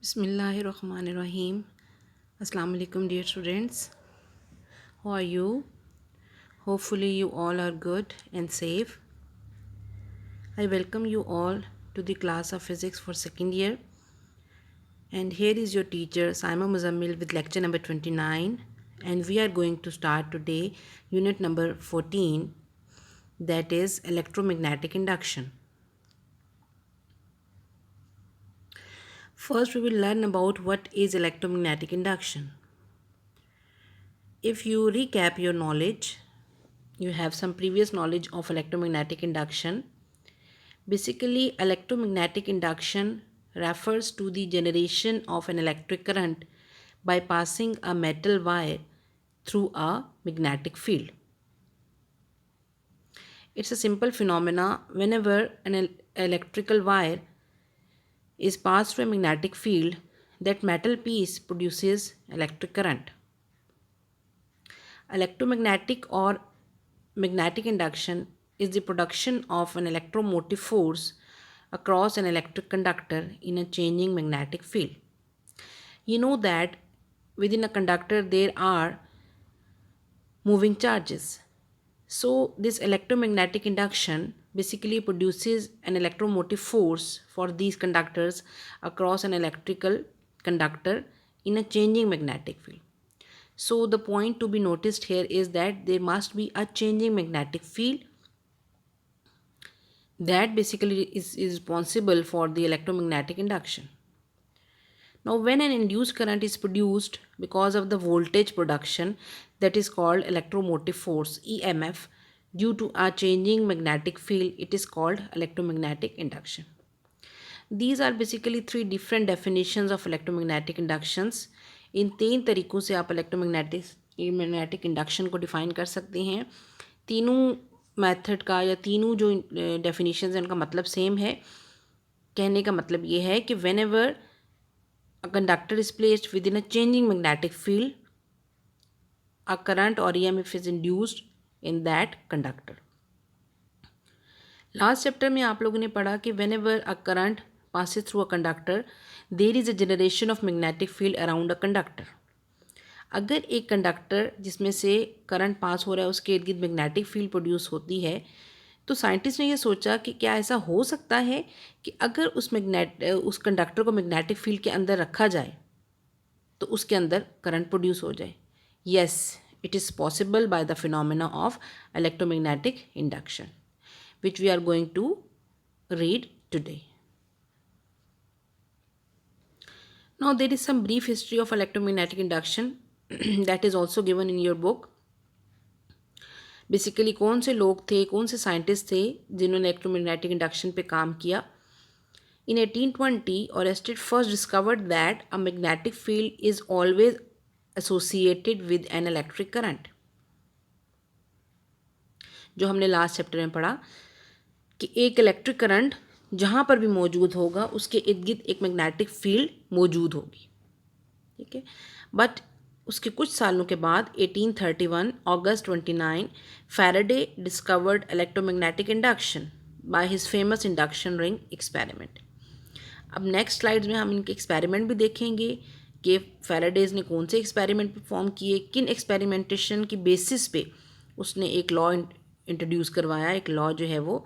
Bismillahirrahmanirrahim. Assalamu alaikum, dear students. How are you? Hopefully, you all are good and safe. I welcome you all to the class of physics for second year. And here is your teacher, Saima Muzammil, with lecture number 29. And we are going to start today unit number 14, that is electromagnetic induction. First, we will learn about what is electromagnetic induction. If you recap your knowledge, you have some previous knowledge of electromagnetic induction. Basically, electromagnetic induction refers to the generation of an electric current by passing a metal wire through a magnetic field. It's a simple phenomena. Whenever an electrical wire is passed through a magnetic field, that metal piece produces electric current. Electromagnetic or magnetic induction is the production of an electromotive force across an electric conductor in a changing magnetic field. You know that within a conductor there are moving charges. So, this electromagnetic induction basically produces an electromotive force for these conductors across an electrical conductor in a changing magnetic field. So, the point to be noticed here is that there must be a changing magnetic field that basically is responsible for the electromagnetic induction. Now, when an induced current is produced because of the voltage production, that is called electromotive force EMF, due to a changing magnetic field, it is called electromagnetic induction. These are basically three different definitions of electromagnetic inductions. इन तीन तरीक़ों से आप magnetic induction को define कर सकते हैं. तीनों method का या तीनों जो डेफिनेशंस हैं उनका मतलब सेम है. कहने का मतलब ये है कि when ever a conductor is placed within a changing magnetic field, a current or EMF is induced in that conductor. Last chapter में आप लोगों ने पढ़ा कि when ever a current passes through a conductor, there is a generation of magnetic field around a conductor. अगर एक conductor जिसमें से करंट पास हो रहा है उसके इर्द गिर्द मैग्नेटिक फील्ड प्रोड्यूस होती है, तो साइंटिस्ट ने ये सोचा कि क्या ऐसा हो सकता है कि अगर उस कंडक्टर को मैग्नेटिक फील्ड के अंदर रखा जाए तो उसके अंदर करंट प्रोड्यूस हो जाए. Yes, it is possible by the phenomena of electromagnetic induction, which we are going to read today. Now there is some brief history of electromagnetic induction that is also given in your book. Basically कौन से लोग थे, कौन से scientist थे जिन्होंने electromagnetic induction पे काम किया. In 1820, Oersted first discovered that a magnetic field is always associated with an electric current. जो हमने लास्ट चैप्टर में पढ़ा कि एक इलेक्ट्रिक करंट जहाँ पर भी मौजूद होगा उसके इर्द गिर्द एक मैग्नेटिक फील्ड मौजूद होगी. ठीक है. बट उसके कुछ सालों के बाद 1831 अगस्त 29 Faraday discovered electromagnetic induction by his famous induction ring experiment. अब नेक्स्ट स्लाइड्स में हम इनके एक्सपेरिमेंट भी देखेंगे कि फैराडेज ने कौन से एक्सपेरिमेंट परफॉर्म किए, किन एक्सपेरिमेंटेशन की बेसिस पे उसने एक लॉ इंट्रोड्यूस करवाया. एक लॉ जो है वो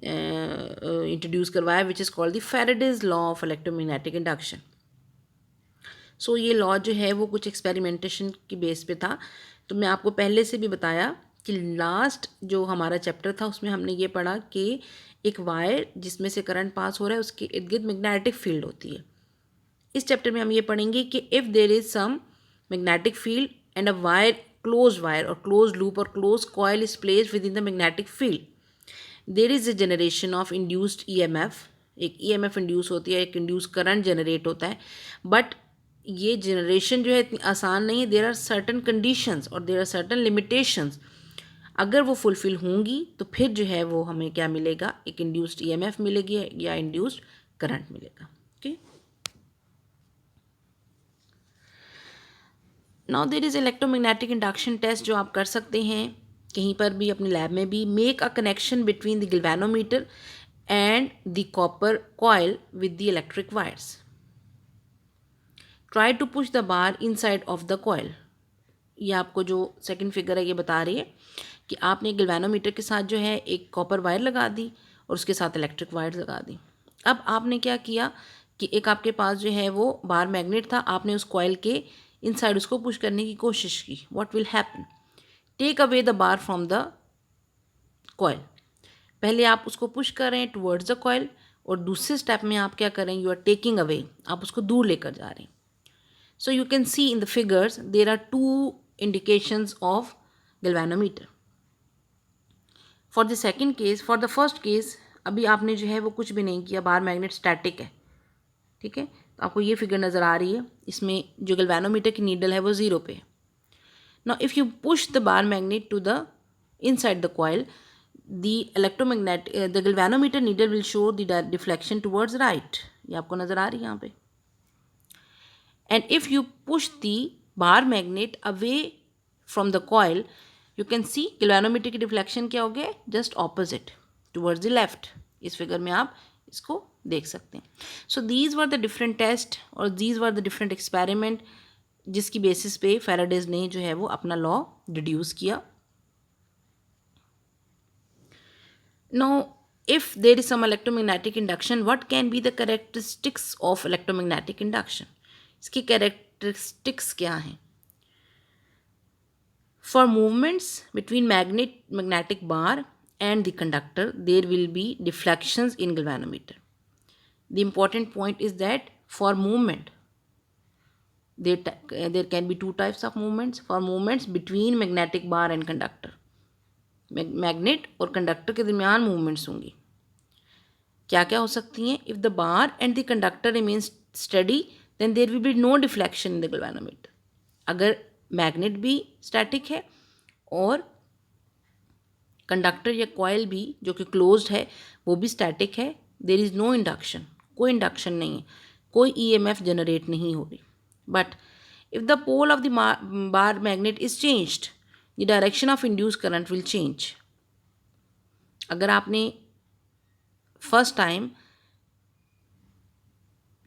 इंट्रोड्यूस करवाया which is called the Faraday's law of electromagnetic induction. So ये लॉ जो है वो कुछ एक्सपेरिमेंटेशन की बेस पे था. तो मैं आपको पहले से भी बताया कि लास्ट जो हमारा चैप्टर था उसमें हमने ये पढ़ा कि एक वायर जिसमें से करंट पास हो रहा है उसके इर्द गिर्द मैग्नेटिक फील्ड होती है. इस चैप्टर में हम ये पढ़ेंगे कि if there is some magnetic field and a wire, close wire और क्लोज लूप और close coil is placed within the magnetic field, there is a generation of induced EMF. एक EMF इंड्यूस होती है, एक induce current generate होता है. But ये generation जो है इतनी आसान नहीं है. देयर आर सर्टन कंडीशंस और देयर आर सर्टन लिमिटेशंस. अगर वो फुलफ़िल होंगी तो फिर जो है वो हमें क्या मिलेगा, एक इंड्यूस्ड EMF मिलेगी या इंड्यूस्ड करंट मिलेगा. Okay. Now there is electromagnetic induction test जो आप कर सकते हैं कहीं पर भी अपने लैब में भी. Make a connection between the galvanometer and the copper coil with the electric wires. Try to push the bar inside of the coil. ये आपको जो सेकंड फिगर है ये बता रही है कि आपने गैल्वेनोमीटर के साथ जो है एक कॉपर वायर लगा दी और उसके साथ इलेक्ट्रिक वायर लगा दी। अब आपने क्या किया कि एक आपके पास जो है वो बार मैग्नेट था, आपने उस कॉइल के इनसाइड उसको पुश करने की कोशिश की। What will happen? Take away the bar from the coil. पहले आप उसको पुश कर रहे हैं टुवर्ड्स द कॉइल और दूसरे स्टेप में आप क्या कर रहे हैं, यू आर टेकिंग अवे, आप उसको दूर लेकर जा रहे हैं। So you can see in the figures there are two indications of galvanometer. For the second case, for the first case अभी आपने जो है वो कुछ भी नहीं किया, बार मैग्नेट स्टैटिक है, ठीक है। तो आपको ये फिगर नज़र आ रही है, इसमें जो गैल्वेनोमीटर की नीडल है वो 0 पे है। Now if you push the bar magnet to the inside the coil, the galvanometer needle will show the deflection towards right. ये आपको नज़र आ रही है यहाँ पे। And if you push the bar magnet away from the coil, you can see galvanometer की deflection क्या हो गया, just opposite towards the left. इस फिगर में आप इसको देख सकते हैं। So these were the different test और these were the different experiment जिसकी बेसिस पे फैराडेज ने जो है वो अपना लॉ डिड्यूस किया। Now if there is some electromagnetic induction, what can be the characteristics of electromagnetic induction? इसकी कैरेक्टरिस्टिक्स क्या हैं? For movements between magnetic bar and the conductor, there will be deflections in galvanometer. The important point is that for movement, there can be two types of movements. For movements between magnetic bar and conductor, magnet और conductor के दरमियान movements होंगी। क्या क्या हो सकती हैं? If the bar and the conductor remains steady then there will be no deflection in the galvanometer. अगर मैग्नेट भी स्टैटिक है और कंडक्टर या कॉइल भी जो कि क्लोज्ड है वो भी स्टैटिक है, देयर इज़ नो इंडक्शन, कोई इंडक्शन नहीं है, कोई ईएमएफ जनरेट नहीं हो रही। But if the pole of the bar magnet is changed, the direction of induce current will change. अगर आपने फर्स्ट टाइम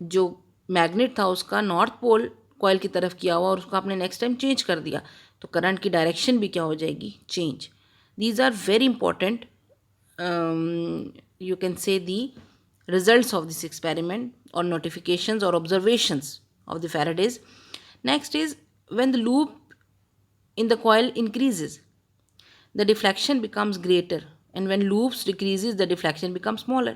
जो मैग्नेट था उसका नॉर्थ पोल कॉइल की तरफ किया हुआ और उसको आपने नेक्स्ट टाइम चेंज कर दिया तो करंट की डायरेक्शन भी क्या हो जाएगी, change. These are very important, you can say the results of this experiment और नोटिफिकेशंस और observations of the Faraday's. Next is when the loop in the coil increases, the deflection becomes greater, and when loops decreases, the deflection becomes smaller.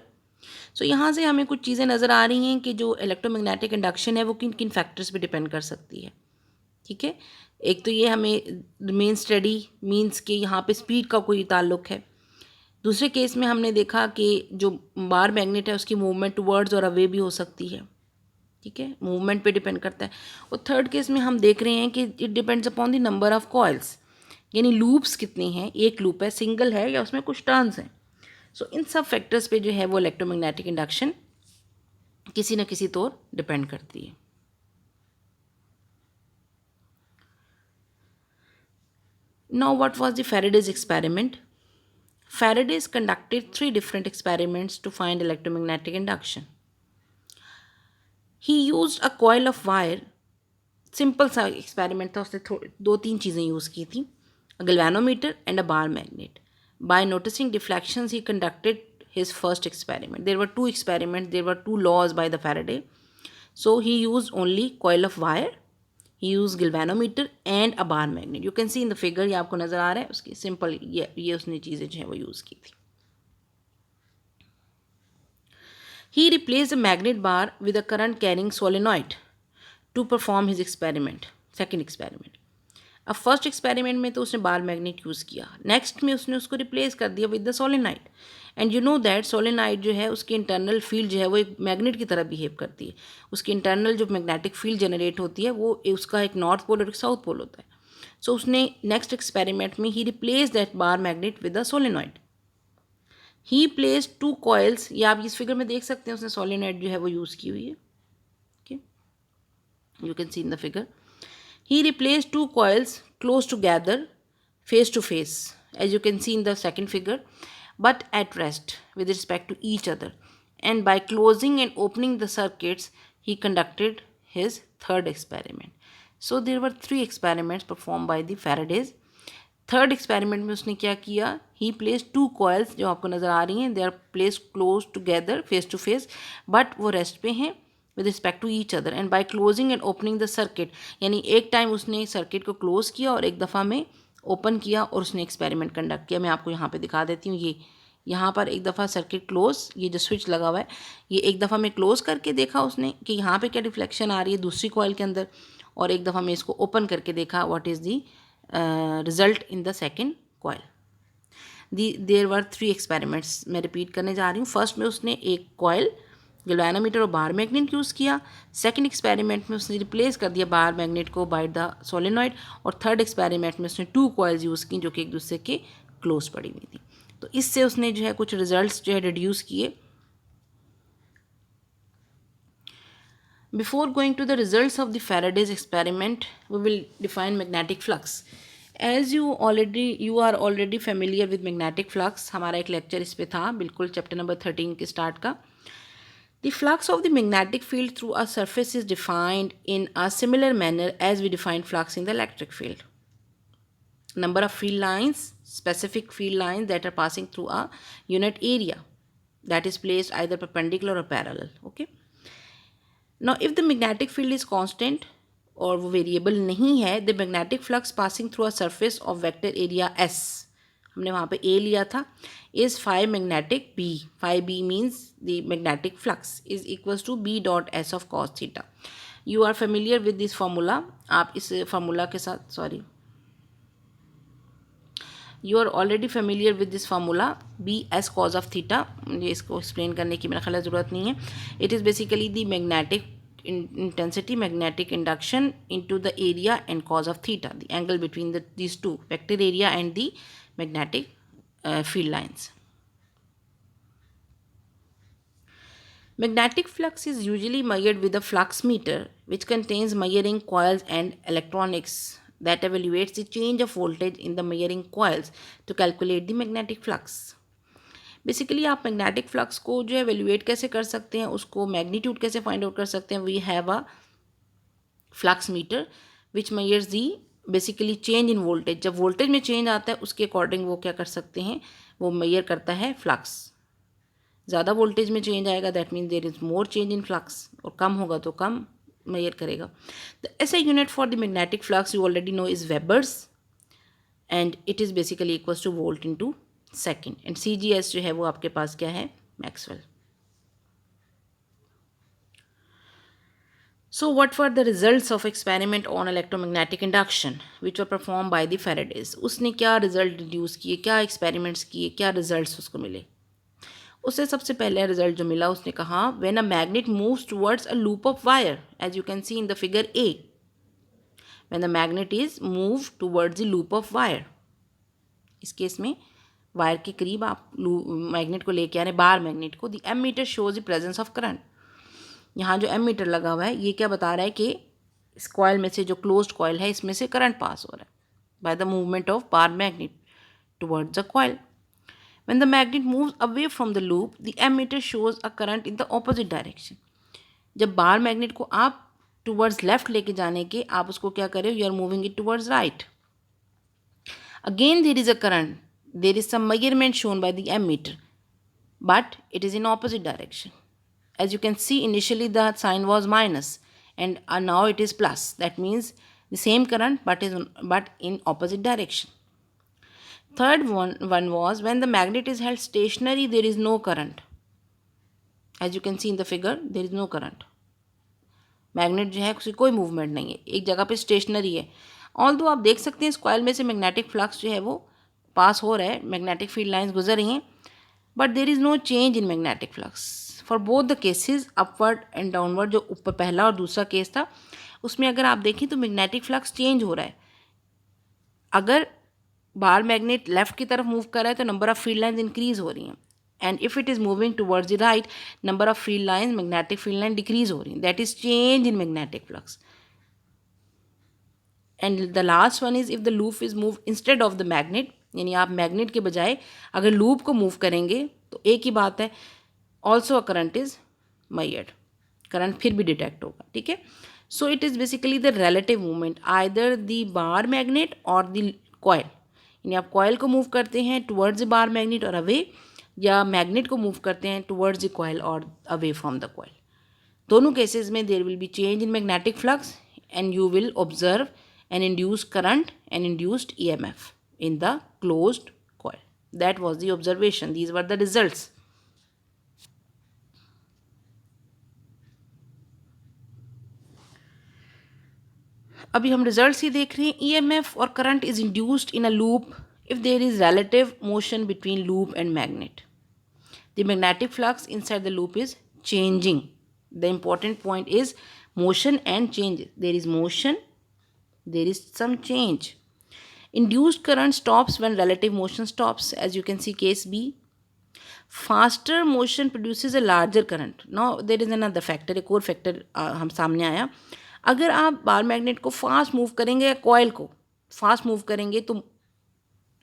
So यहाँ से हमें कुछ चीज़ें नज़र आ रही हैं कि जो इलेक्ट्रोमैग्नेटिक इंडक्शन है वो किन किन फैक्टर्स पे डिपेंड कर सकती है, ठीक है। एक तो ये हमें रिमेन स्टडी मीन्स कि यहाँ पे स्पीड का कोई ताल्लुक है। दूसरे केस में हमने देखा कि जो बार मैग्नेट है उसकी मूवमेंट टुवर्ड्स और अवे भी हो सकती है, ठीक है, मूवमेंट पे डिपेंड करता है। और थर्ड केस में हम देख रहे हैं कि it depends upon the number of coils, यानी लूप्स कितने हैं, एक लूप है, सिंगल है या उसमें कुछ टर्न्स हैं। सो इन सब फैक्टर्स पे जो है वो इलेक्ट्रोमैग्नेटिक इंडक्शन किसी न किसी तौर डिपेंड करती है। Now what was the Faraday's experiment? Faraday's conducted 3 different experiments to find electromagnetic induction. He used a coil of wire, simple सा एक्सपेरिमेंट था, उसने 2-3 चीज़ें यूज़ की थी, a galvanometer and a bar magnet. By noticing deflections he conducted his first experiment. There were 2 experiments, there were 2 laws by the Faraday. So he used only coil of wire, he used galvanometer and a bar magnet. You can see in the figure, ये आपको नज़र आ रहा है, उसकी simple ये उसने चीज़ें जो है वो यूज़ की थी। He replaced the magnet bar with a current carrying solenoid to perform his experiment, second experiment. अब फर्स्ट एक्सपेरिमेंट में तो उसने बार मैग्नेट यूज़ किया, नेक्स्ट में उसने उसको रिप्लेस कर दिया with the solenoid. And you know that solenoid जो है उसकी इंटरनल फील्ड जो है वो एक मैग्नेट की तरह बिहेव करती है। उसकी इंटरनल जो मैग्नेटिक फील्ड जनरेट होती है वो उसका एक नॉर्थ पोल और एक साउथ पोल होता है। सो उसने नेक्स्ट एक्सपेरिमेंट में ही replace that bar magnet with the solenoid. He place 2 coils, ये आप इस फिगर में देख सकते हैं, उसने सोलेनॉइड जो है वो यूज़ की हुई है, okay, you can see in the figure. He replaced 2 coils close together, face to face, as you can see in the second figure, but at rest with respect to each other. And by closing and opening the circuits, he conducted his third experiment. So there were 3 experiments performed by the Faradays. Third experiment में उसने क्या किया, ही place 2 coils जो आपको नज़र आ रही हैं, they are place close together face to face, but वो रेस्ट पे हैं with respect to each other, and by closing and opening the circuit, यानी एक टाइम उसने सर्किट को क्लोज किया और एक दफ़ा में ओपन किया और उसने एक्सपेरिमेंट कंडक्ट किया. मैं आपको यहाँ पे दिखा देती हूँ. ये यहाँ पर एक दफ़ा सर्किट क्लोज, ये जो स्विच लगा हुआ है ये एक दफ़ा में क्लोज करके देखा उसने कि यहाँ पे क्या डिफ्लेक्शन आ रही है दूसरी कॉइल के अंदर, और एक दफ़ा में इसको ओपन करके देखा what is the result in the second coil. There were 3 experiments. मैं रिपीट करने जा रही हूँ. फर्स्ट में उसने एक कॉइल गैल्वेनोमीटर और बार मैग्नेट यूज़ किया. सेकंड एक्सपेरिमेंट में उसने रिप्लेस कर दिया बार मैग्नेट को बाय द सोलेनॉइड, और थर्ड एक्सपेरिमेंट में उसने 2 कॉइल्स यूज़ की जो कि एक दूसरे के क्लोज पड़ी हुई थी. तो इससे उसने जो है कुछ रिजल्ट्स जो है डिड्यूस किए. Before going to the results of the Faraday's experiment, we will define magnetic flux. As you are already familiar with magnetic flux. हमारा एक लेक्चर इस पे था बिल्कुल चैप्टर नंबर 13 के स्टार्ट का. The flux of the magnetic field through a surface is defined in a similar manner as we define flux in the electric field. Number of field lines, specific field lines that are passing through a unit area that is placed either perpendicular or parallel. Okay. Now, if the magnetic field is constant और वो variable नहीं है, the magnetic flux passing through a surface of vector area S, हमने वहाँ पे A लिया था, is phi magnetic B. Phi B means the magnetic flux is equals to B dot S of cos theta. You are familiar with this formula. आप इस formula के साथ you are already familiar with this formula B as cos of theta. मुझे इसको explain करने की मेरा ख्याल ज़रूरत नहीं है. It is basically the magnetic intensity, magnetic induction into the area and cos of theta, the angle between these two, vector area and the magnetic field lines. Magnetic flux is usually measured with a flux meter which contains measuring coils and electronics that evaluates the change of voltage in the measuring coils to calculate the magnetic flux. Basically आप magnetic flux को जो है evaluate कैसे कर सकते हैं, उसको magnitude कैसे फाइंड आउट कर सकते हैं. We have a flux meter which measures the basically change in voltage. जब वोल्टेज में चेंज आता है उसके अकॉर्डिंग वो क्या कर सकते हैं, वो मेजर करता है फ्लक्स. ज़्यादा वोल्टेज में चेंज आएगा that means there is more change in flux, और कम होगा तो कम मेजर करेगा. The SI unit for the magnetic flux you already know is webers, and it is basically equals to volt into second. And CGS जो है वो आपके पास क्या है, Maxwell. So what were the results of experiment on electromagnetic induction which were performed by the Faradays? उसने क्या result deduce किए, क्या एक्सपेरिमेंट्स किए, क्या रिजल्ट्स उसको मिले. उससे सबसे पहले रिजल्ट जो मिला उसने कहा when a magnet moves towards a loop of wire, as you can see in the figure A, when the magnet is moved towards the loop of wire, इस केस में वायर के करीब आप मैग्नेट को लेके आ रहे हैं, बार मैग्नेट को, the ammeter shows the presence of current. यहाँ जो एमीटर लगा हुआ है ये क्या बता रहा है कि इस कॉइल में से जो क्लोज्ड कॉइल है इसमें से करंट पास हो रहा है by the movement of bar magnet towards the coil. When the magnet moves away from the loop the ammeter shows a current in the opposite direction. जब बार मैग्नेट को आप towards left लेके जाने के आप उसको क्या करें, you are moving it towards right. Again there is a current, there is some measurement shown by the ammeter, but it is in opposite direction. As you can see, initially the sign was minus and now it is plus. That means the same current but in opposite direction. Third one was when the magnet is held stationary, there is no current. As you can see in the figure, there is no current. Magnet जो है उसकी कोई movement नहीं है, एक जगह पे stationery है. ऑल्दो आप देख सकते हैं इस कॉइल में से मैग्नेटिक फ्लक्स जो है वो पास हो रहा है, मैग्नेटिक फील्ड लाइंस गुजर रही हैं, but there is no change in magnetic flux for both the cases, upward and downward. जो ऊपर पहला और दूसरा केस था उसमें अगर आप देखें तो मैग्नेटिक फ्लक्स चेंज हो रहा है. अगर बार मैग्नेट लेफ्ट की तरफ मूव कर रहा है तो number of field lines increase हो रही हैं, and if it is moving towards the right number of field lines, magnetic field line decrease हो रही हैं. That is change in magnetic flux. And the last one is if the loop is move instead of the magnet, यानी आप magnet के बजाय अगर loop को move करेंगे तो एक ही बात है, also a current is measured, current फिर भी डिटेक्ट होगा. ठीक है. So it is basically the relative movement, either the bar magnet or the coil. यानी आप कॉयल को मूव करते हैं टुवर्ड्स द बार मैग्नेट और अवे, या मैग्नेट को मूव करते हैं टुवर्ड्स द कॉयल और अवे फ्रॉम द कॉयल. दोनों केसेस में there will be change in magnetic flux and you will observe an induced current and induced EMF in the closed coil. That was the observation. These were the results. अभी हम results ही देख रहे हैं. EMF और current is induced in a loop if there is relative motion between loop and magnet. The magnetic flux inside the loop is changing. The important point is motion and change. There is motion, there is some change. Induced current stops when relative motion stops, as you can see case B. Faster motion produces a larger current. Now there is another factor, एक और factor हम सामने आया. अगर आप बार magnet को fast move करेंगे या कॉयल को फास्ट मूव करेंगे तो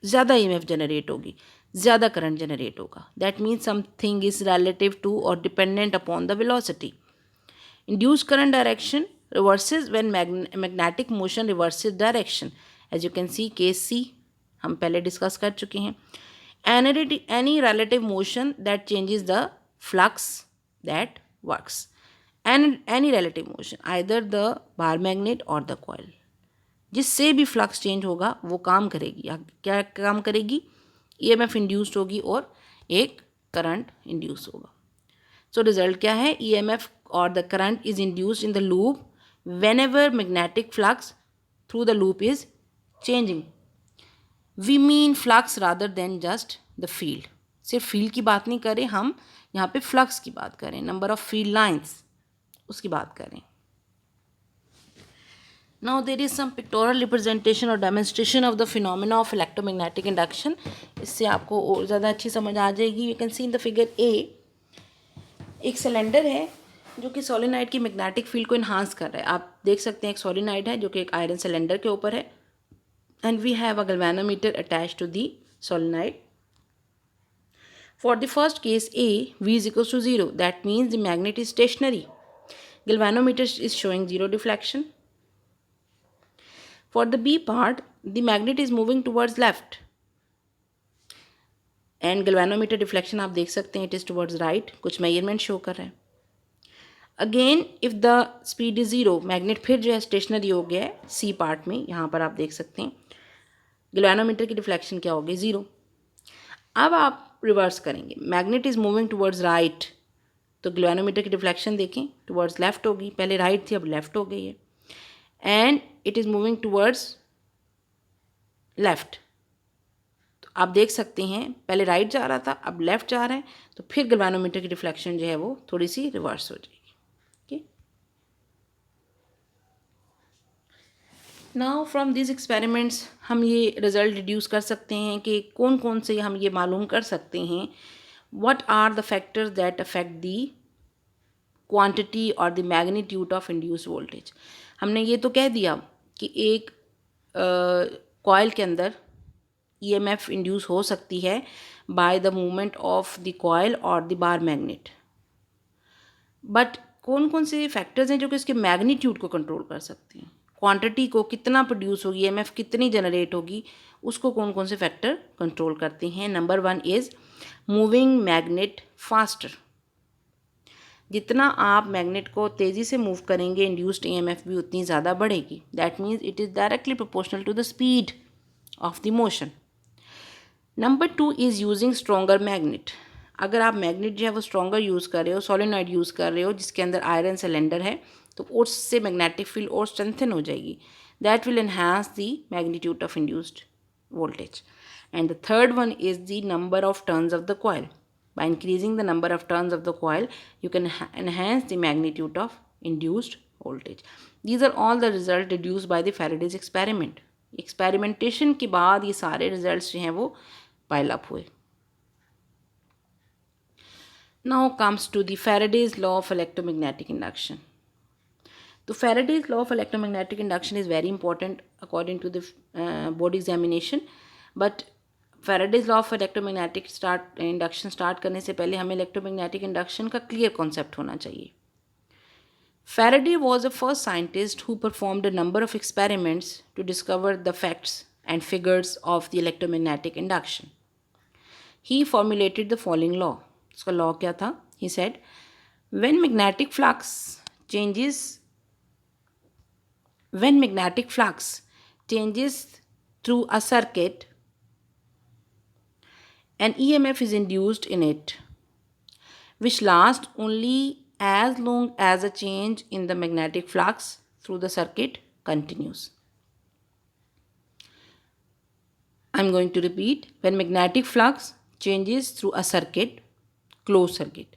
ज़्यादा EMF जनरेट होगी, ज़्यादा करंट जनरेट होगा. That means something is relative to और dependent upon the velocity. Induced current direction reverses when magnetic motion reverses direction, as you can see case C हम पहले discuss कर चुके हैं. Any relative motion that changes the flux that works. And any relative motion, either the bar magnet or the coil. जिससे भी flux change होगा वो काम करेगी. क्या काम करेगी? EMF इंड्यूस्ड होगी और एक करंट इंड्यूस होगा. सो रिजल्ट क्या है? EMF और the current is induced in the loop whenever magnetic flux through the loop is changing. We mean flux rather than just the field. सिर्फ फील्ड की बात नहीं करें हम, यहाँ पे फ्लक्स की बात करें, नंबर ऑफ फील्ड लाइंस उसकी बात करें. Now there is some pictorial representation or demonstration of the phenomena of electromagnetic induction. इससे आपको और ज़्यादा अच्छी समझ आ जाएगी. You can see in the figure A, एक सिलेंडर है जो कि सोलेनाइड की मैग्नेटिक फील्ड को इन्हांस कर रहा है. आप देख सकते हैं एक सोलेनाइड है जो कि एक आयरन सिलेंडर के ऊपर है, and we have a galvanometer attached to the solenoid. For the first case A, V is equals to 0. That means the magnet is stationary. Galvanometer is showing 0 deflection. For the B part, the magnet is moving towards left. And galvanometer deflection आप देख सकते हैं, it is towards right. कुछ measurement show कर रहा है. Again, if the speed is 0, magnet फिर जो है stationary हो गया है C part में. यहाँ पर आप देख सकते हैं galvanometer की deflection क्या होगी? 0. अब आप रिवर्स करेंगे. Magnet is moving towards right, तो ग्लैनोमीटर की डिफ्लेक्शन देखें टुवर्ड्स लेफ्ट होगी. पहले राइट थी, अब लेफ्ट हो गई है. And it is moving towards left, तो आप देख सकते हैं पहले राइट जा रहा था, अब लेफ्ट जा रहा है, तो फिर ग्लैनोमीटर की डिफ्लेक्शन जो है वो थोड़ी सी रिवर्स हो जाएगी. नाउ फ्रॉम दिस एक्सपेरिमेंट्स हम ये रिज़ल्ट डिड्यूस कर सकते हैं कि कौन कौन से हम ये मालूम कर सकते हैं what are the factors that affect the quantity और the magnitude of induce voltage. हमने ये तो कह दिया कि एक कॉइल के अंदर EMF इंड्यूस हो सकती है by the movement of the coil और द बार मैग्नेट. बट कौन कौन से फैक्टर्स हैं जो कि इसके मैग्नीट्यूड को कंट्रोल कर सकते हैं? क्वांटिटी को कितना प्रोड्यूस होगी, EMF कितनी जनरेट होगी, उसको कौन कौन से फैक्टर कंट्रोल करते हैं? Number 1 is moving magnet faster. जितना आप मैग्नेट को तेज़ी से मूव करेंगे इंड्यूस्ड EMF भी उतनी ज़्यादा बढ़ेगी. That means it is directly proportional to the speed of the motion. Number 2 is using stronger magnet. अगर आप मैग्नेट जो है वो स्ट्रॉन्गर यूज़ कर रहे हो, सोलेनॉइड यूज़ कर रहे हो जिसके अंदर आयरन सिलेंडर है, तो उससे मैग्नेटिक फील्ड और स्ट्रेंथन हो जाएगी. That will enhance the magnitude of induced voltage. And the third one is the number of turns of the coil. By increasing the number of turns of the coil, you can enhance the magnitude of induced voltage. These are all the results deduced by the Faraday's experiment. Experimentation के बाद ये सारे results जो हैं वो pile up हुए. Now comes to the Faraday's law of electromagnetic induction. The Faraday's law of electromagnetic induction is very important according to the board examination. But Faraday's law of electromagnetic induction start करने से पहले हमें electromagnetic induction का clear concept होना चाहिए. Faraday was the first scientist who performed a number of experiments to discover the facts and figures of the electromagnetic induction. He formulated the following law. उसका law क्या था? He said, when magnetic flux changes through a circuit, an EMF is induced in it, which lasts only as long as a change in the magnetic flux through the circuit continues. I'm going to repeat. When magnetic flux changes through a circuit, closed circuit,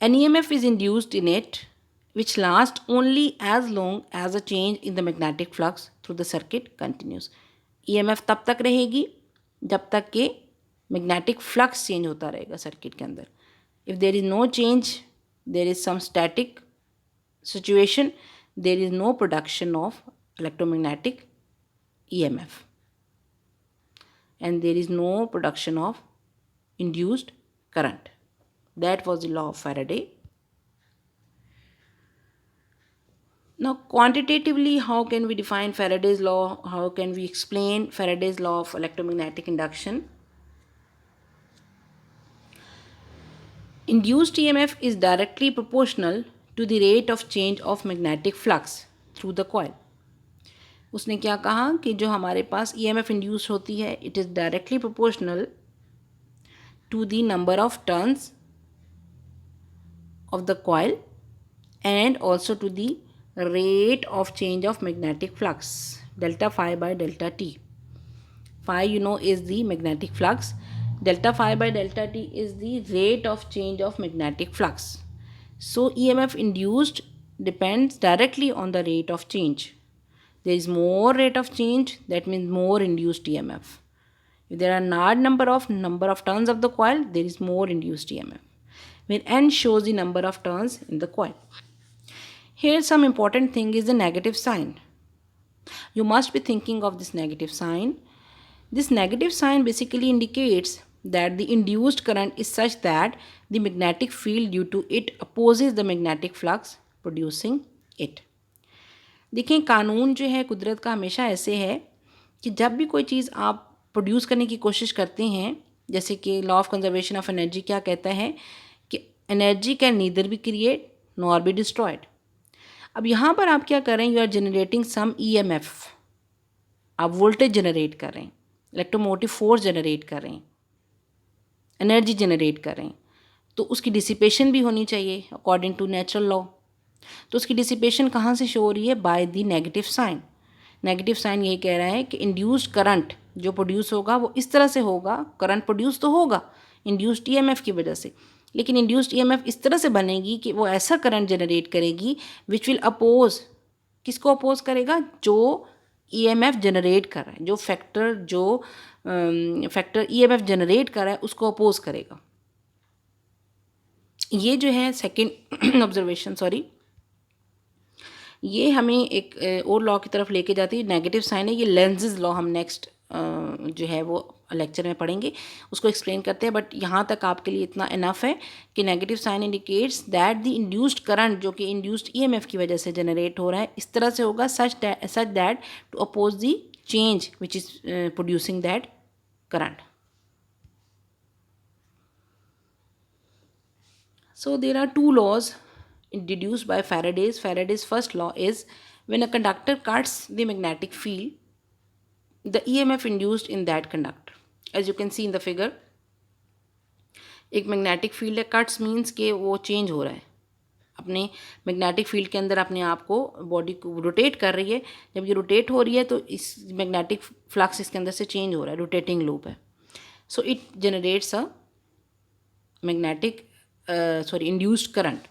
an EMF is induced in it, which lasts only as long as a change in the magnetic flux through the circuit continues. EMF तब तक रहेगी जब तक कि magnetic flux change होता रहेगा circuit के अंदर. If there is no change, there is some static situation, there is no production of electromagnetic EMF, and there is no production of induced current. That was the law of Faraday. Now, quantitatively, how can we define Faraday's law? How can we explain Faraday's law of electromagnetic induction? Induced EMF is directly proportional to the rate of change of magnetic flux through the coil. उसने क्या कहा कि जो हमारे पास EMF induce होती है, it is directly proportional to the number of turns of the coil and also to the rate of change of magnetic flux, delta phi by delta t. Phi, you know, is the magnetic flux. Delta phi by delta t is the rate of change of magnetic flux. So EMF induced depends directly on the rate of change. There is more rate of change, that means more induced EMF. If there are large number of turns of the coil, there is more induced EMF. When N shows the number of turns in the coil. Here some important thing is the negative sign. You must be thinking of this negative sign. This negative sign basically indicates that the induced current is such that the magnetic field due to it opposes the magnetic flux producing it. देखें, कानून जो है कुदरत का हमेशा ऐसे है कि जब भी कोई चीज़ आप प्रोड्यूस करने की कोशिश करते हैं, जैसे कि law of conservation of energy क्या कहता है कि energy can neither be create nor be destroyed. अब यहाँ पर आप क्या कर रहे हैं? You are generating some EMF. आप वोल्टेज जनरेट कर रहे हैं, इलेक्ट्रोमोटिव फोर्स जनरेट कर रहे हैं, एनर्जी जनरेट कर रहे हैं, तो उसकी डिसिपेशन भी होनी चाहिए अकॉर्डिंग टू नेचुरल लॉ. तो उसकी डिसिपेशन कहाँ से शो हो रही है? By the negative sign. Negative sign यही कह रहा है कि इंड्यूस्ड करंट जो प्रोड्यूस होगा वो इस तरह से होगा. करंट प्रोड्यूस तो होगा इंड्यूस्ड EMF की वजह से, लेकिन इंड्यूस्ड EMF इस तरह से बनेगी कि वो ऐसा करंट जनरेट करेगी विच विल अपोज. किसको अपोज करेगा? जो EMF जनरेट कर रहा है, जो फैक्टर EMF जनरेट कर रहा है उसको अपोज करेगा. ये जो है सेकेंड ऑब्जर्वेशन, सॉरी, ये हमें एक और लॉ की तरफ लेके जाती है. नेगेटिव साइन है, ये लेंजेस लॉ हम नेक्स्ट जो है वो लेक्चर में पढ़ेंगे, उसको एक्सप्लेन करते हैं. बट यहाँ तक आपके लिए इतना इनफ है कि negative sign indicates that the induced current जो कि इंड्यूस्ड EMF की वजह से जनरेट हो रहा है इस तरह से होगा such that to oppose the change which is producing that current. So there are two laws deduced by Faraday's. Faraday's first law is when a conductor cuts the magnetic field, the EMF induced in that conductor, as you can see in the figure, एक magnetic field है. Cuts means के वो change हो रहा है, अपने magnetic field के अंदर अपने आप को, बॉडी को रोटेट कर रही है. जब ये रोटेट हो रही है तो इस मैग्नेटिक फ्लक्स इसके अंदर से चेंज हो रहा है, रोटेटिंग लूप है. So it generates a magnetic induced current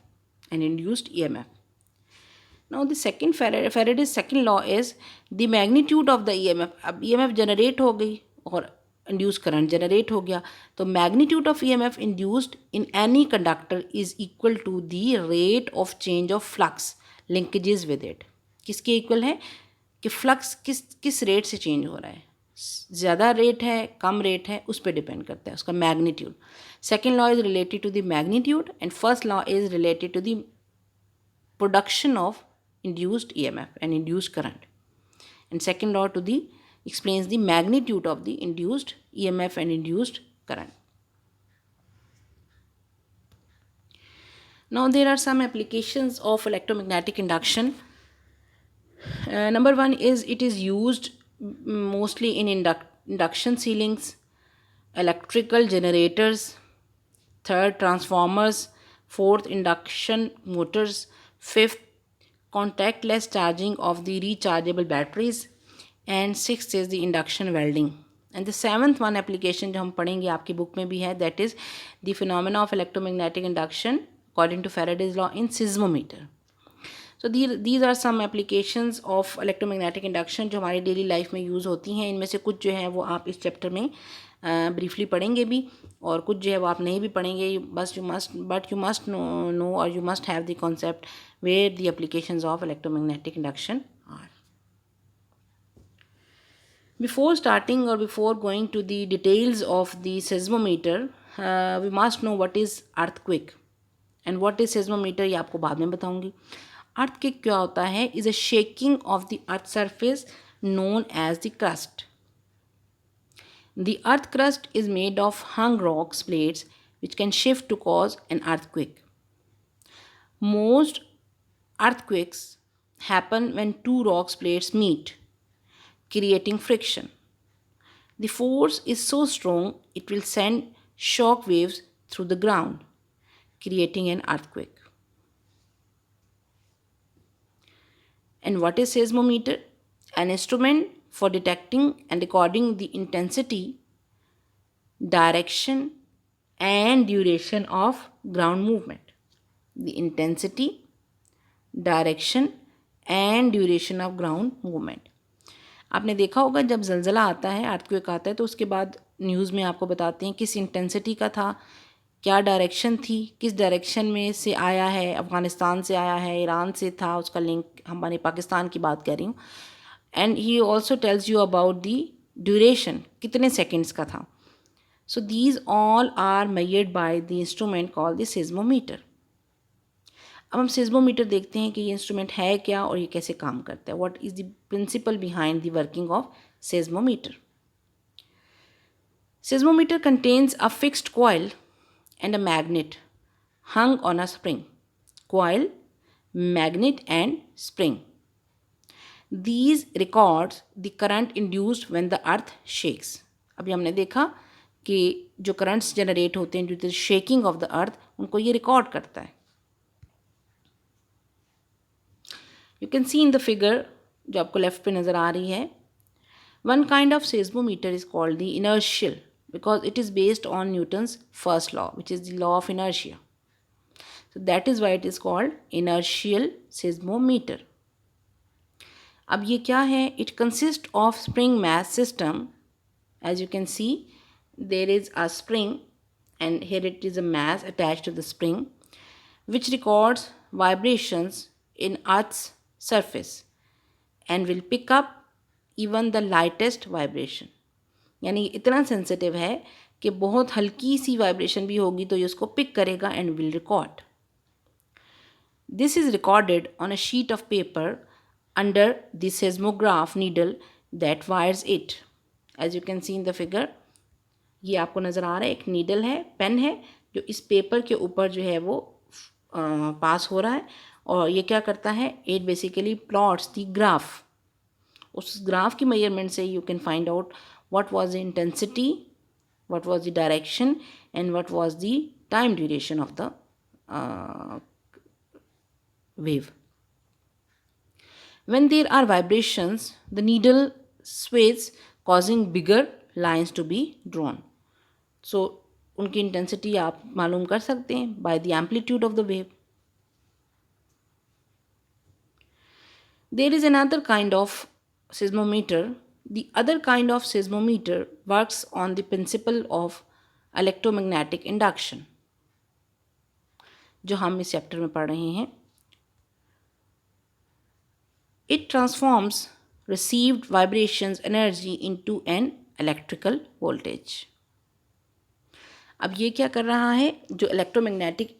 and induced EMF. Now the second Faraday's second law is the magnitude of the EMF. अब EMF जनरेट हो गई और induced current जनरेट हो गया, तो magnitude of EMF induced in any conductor is equal to the rate of change of flux linkages with it. किसके equal है कि फ्लक्स किस रेट से चेंज हो रहा है, ज़्यादा रेट है कम रेट है, उस पर डिपेंड करता है उसका magnitude. Second law is related to the magnitude and first law is related to the production of induced EMF and induced current. And second law to the explains the magnitude of the induced EMF and induced current. Now there are some applications of electromagnetic induction. Number one is it is used mostly in induction ceilings, electrical generators, third transformers, fourth induction motors, fifth contactless charging of the rechargeable batteries, and sixth is the induction welding. And the seventh one application जो हम पढ़ेंगे आपकी book में भी है, that is the phenomena of electromagnetic induction according to Faraday's law in seismometer. So these are some applications of electromagnetic induction जो हमारी daily life में यूज़ होती हैं. इनमें से कुछ जो है वो आप इस चैप्टर में ब्रीफली पढ़ेंगे भी, और कुछ जो है वो आप नहीं भी पढ़ेंगे. बस यू मस्ट नो और you must have the concept where the applications of electromagnetic induction are. Before starting or before going to the details of the seismometer, we must know what is earthquake and what is seismometer. ये आपको बाद में बताऊंगी. Earthquake क्या होता है? Is a shaking of the earth surface known as the crust. The earth crust is made of hung rocks plates which can shift to cause an earthquake. Most earthquakes happen when two rock plates meet, creating friction. The force is so strong it will send shock waves through the ground, creating an earthquake. And what is seismometer? An instrument for detecting and recording the intensity, direction, and duration of ground movement. The intensity, direction, and duration of ground movement. आपने देखा होगा जब ज़लज़ला आता है, earthquake आता है, तो उसके बाद न्यूज़ में आपको बताते हैं किस इंटेंसिटी का था, क्या डायरेक्शन थी, किस डायरेक्शन में से आया है, अफ़गानिस्तान से आया है, ईरान से था, उसका लिंक, हमारे पाकिस्तान की बात कर रही हूँ. And he also tells you about the duration, कितने सेकेंड्स का था. So these all are measured by the instrument called the seismometer. अब हम सेस्मोमीटर देखते हैं कि ये इंस्ट्रूमेंट है क्या और ये कैसे काम करता है. What is the principle behind the working of seismometer. Seismometer contains a fixed coil and a magnet hung on a spring. Coil, magnet and spring. These records the current induced when the earth shakes. अभी हमने देखा कि जो currents generate होते हैं due to shaking of the earth, उनको ये record करता है. You can see in the figure जो आपको लेफ्ट पे नज़र आ रही है. One kind of seismometer is called the inertial because it is based on Newton's first law, which is the law of inertia. So that is why it is called inertial seismometer. अब ये क्या है? It consists of spring mass system. As you can see, there is a spring and here it is a mass attached to the spring which records vibrations in Earth's surface and will pick up even the lightest vibration. यानी इतना sensitive है कि बहुत हल्की सी vibration भी होगी तो ये उसको पिक करेगा and will record. This is recorded on a sheet of paper under the seismograph needle that wires it. As you can see in the figure, ये आपको नज़र आ रहा है, एक नीडल है, पेन है, जो इस पेपर के ऊपर जो है वो पास हो रहा है. और ये क्या करता है? It basically plots the graph. उस ग्राफ की मेजरमेंट से you can find out what was the intensity, what was the direction, and what was the time duration of the wave. When there are vibrations, the needle sways, causing bigger lines to be drawn. So उनकी intensity आप मालूम कर सकते हैं by the amplitude of the wave. There is another kind of seismometer. The other kind of seismometer works on the principle of electromagnetic induction, जो हम इस chapter में पढ़ रहे हैं. It transforms received vibrations energy into an electrical voltage. अब ये क्या कर रहा है? जो इलेक्ट्रोमैग्नेटिक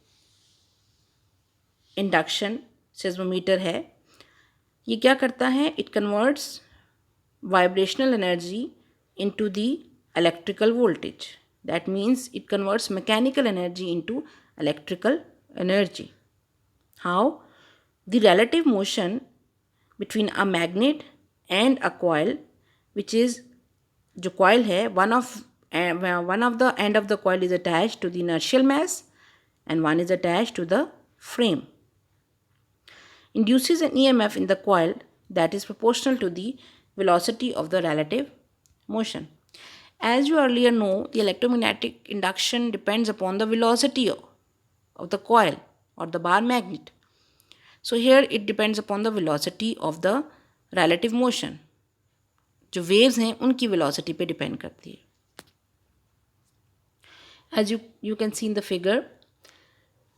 इंडक्शन सेस्मोमीटर है, ये क्या करता है, it converts vibrational energy into the electrical voltage. That means it converts mechanical energy into electrical energy. How? The relative motion between a magnet and a coil, which is, जो coil है, one of the end of the coil is attached to the inertial mass and one is attached to the frame, induces an EMF in the coil that is proportional to the velocity of the relative motion. As you earlier know, the electromagnetic induction depends upon the velocity of the coil or the bar magnet. So here it depends upon the velocity of the relative motion. जो waves हैं उनकी velocity पे depend करती है. As you can see in the figure,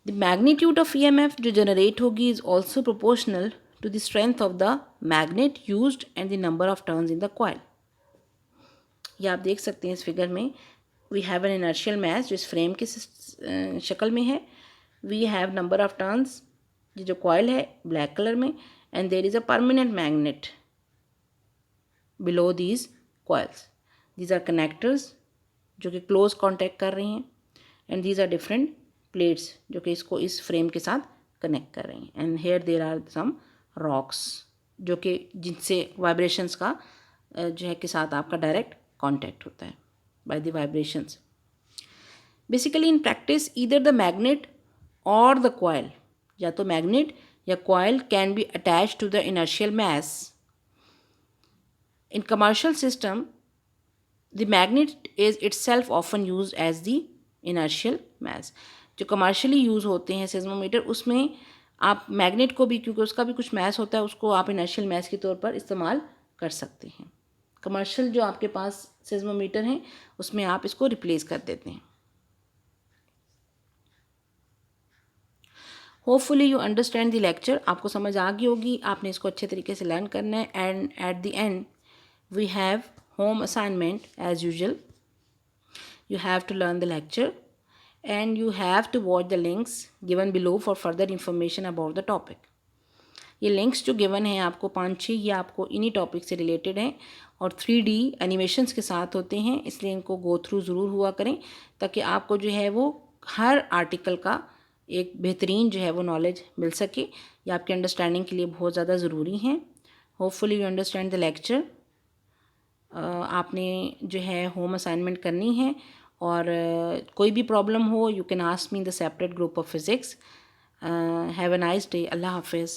the magnitude of EMF जो generate होगी is also proportional to the strength of the magnet used and the number of turns in the coil. ये आप देख सकते हैं इस फिगर में. We have an inertial mass जो इस फ्रेम की शक्ल में है. We have number of turns, ये जो कॉइल है ब्लैक कलर में, and there is a permanent magnet below these coils. These are connectors जो कि क्लोज कॉन्टैक्ट कर रही हैं, and these are different plates जो कि इसको इस फ्रेम के साथ कनेक्ट कर रही हैं. And here there are some rocks जो कि जिनसे वाइब्रेशंस का जो है के साथ आपका डायरेक्ट कॉन्टैक्ट होता है by the vibrations. Basically in practice either the magnet or the coil, या तो मैग्नेट या coil can be attached to the inertial mass. In commercial system, the magnet is itself often used as the inertial mass. जो commercially use होते हैं seismometer, उसमें आप magnet को भी, क्योंकि उसका भी कुछ मैस होता है, उसको आप इनर्शियल मैस के तौर पर इस्तेमाल कर सकते हैं. कमर्शियल जो आपके पास सेस्मोमीटर हैं उसमें आप इसको रिप्लेस कर देते हैं. Hopefully you understand the lecture. आपको समझ आ गई होगी, आपने इसको अच्छे तरीके से लर्न करना है. And at the end we have home assignment as usual. You have to learn the lecture and you have to watch the links given below for further information about the topic. ये links जो given हैं आपको 5-6, ये आपको इन्हीं topic से related हैं और 3D एनिमेशंस के साथ होते हैं, इसलिए इनको गो थ्रू ज़रूर हुआ करें ताकि आपको जो है वो हर आर्टिकल का एक बेहतरीन जो है वो नॉलेज मिल सके. ये आपके अंडरस्टैंडिंग के लिए बहुत ज़्यादा ज़रूरी हैं. Hopefully you understand the lecture. आपने जो है होम असाइनमेंट करनी है, और कोई भी प्रॉब्लम हो you can ask me in the separate group of physics. Have a nice day. अल्लाह हाफिज़.